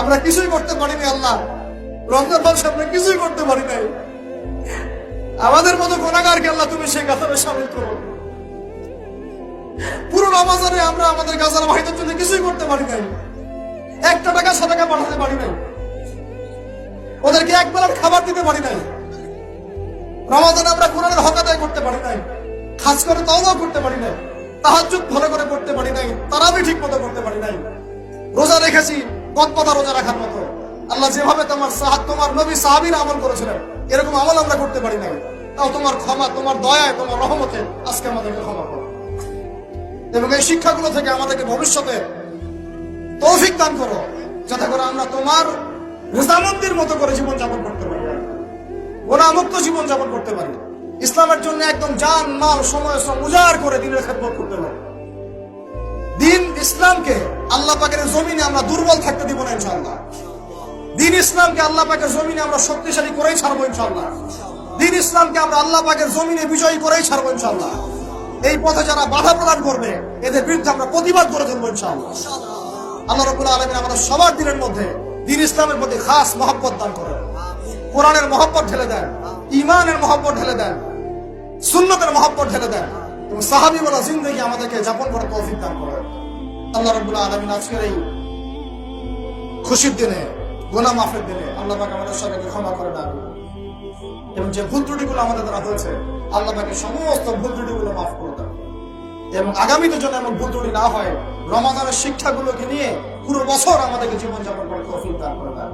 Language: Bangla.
আমরা কিছুই করতে পারিনি আল্লাহ, রমজান মাসে আমরা কিছুই করতে পারি নাই। আমাদের মতো গুনাহগারকে আল্লাহ তুমি সেই কাতারে শামিল করো। পুরো রমজানে আমরা আমাদের গাজার ভাইদের জন্য কিছুই করতে পারি নাই, একটা টাকা সাদাকা পাঠাতে পারি নাই, ওদেরকে এক বেলার খাবার দিতে পারি নাই। রমজানে আমরা কোরআনের হক আদায় করতে পারি নাই, খাস করে তাওবা করতে পারি নাই, তাহাজ্জুদ ভালো করে পড়তে পারি নাই, তারাবি ঠিক মতো করতে পারি নাই। রোজা রেখেছি কতটা রোজা রাখার মতো, আল্লাহ যেভাবে তোমার নবী সাহাবীরা আমল করেছিলেন এরকম আমল আমরা করতে পারি নাই। তাও তোমার ক্ষমা, তোমার দয়ায়, তোমার রহমতে আজকে আমাদেরকে ক্ষমা করো এবং এই শিক্ষাগুলো থেকে আমাদেরকে ভবিষ্যতে তৌফিক দান করো, যাতে করে আমরা তোমার রেজামন্দির মতো করে জীবনযাপন করতে পারি, গুনাহমুক্ত জীবনযাপন করতে পারি, ইসলামের জন্য একদম জান মাল সময় শ্রম উজাড় করে দিনের খেদমত করতে পারি। দিন ইসলামকে আল্লাহ পাকের জমিনে আমরা দুর্বল থাকতে দিব না ইনশাআল্লাহ। দিন ইসলামকে আল্লাহ পাকের জমিনে আমরা শক্তিশালী করেই ছাড়বো ইনশাআল্লাহ। দিন ইসলামকে আমরা আল্লাহ পাকের জমিনে বিজয়ী করেই ছাড়বো ইনশাআল্লাহ। এই পথে যারা বাধা প্রদান করবে এদের বিরুদ্ধে আমরা প্রতিবাদ করে তুলবো ইনশাআল্লাহ। আল্লাহ রাব্বুল আলামিন আমাদের সবার দিনের মধ্যে দিন ইসলামের প্রতি খাস মহব্বত দান করেন, কোরআনের মহব্বত ঢেলে দেন, ঈমানের মহব্বত ঢেলে দেন, সুন্নতের মহব্বত ঢেলে দেন এবং সাহাবী বলা জিন্দেগি আমাদেরকে যাপন করার তৌফিক দান করেন। আল্লাহ রাব্বুল আলামিন আজকের এই খুশির দিনে, গুনাহ মাফের দিনে আল্লাহ পাক আমাদের সবাইকে ক্ষমা করে দেন এবং যে ভুল ত্রুটিগুলো আমাদের দ্বারা হয়েছে আল্লাহ পাকের সমস্ত ভুল ত্রুটিগুলো মাফ করে দেন এবং আগামীতে যেন এমন ভুল ত্রুটি না হয়, রমাদানের শিক্ষাগুলোকে নিয়ে পুরো বছর আমাদেরকে জীবনযাপন করার তৌফিক দান করে দেন।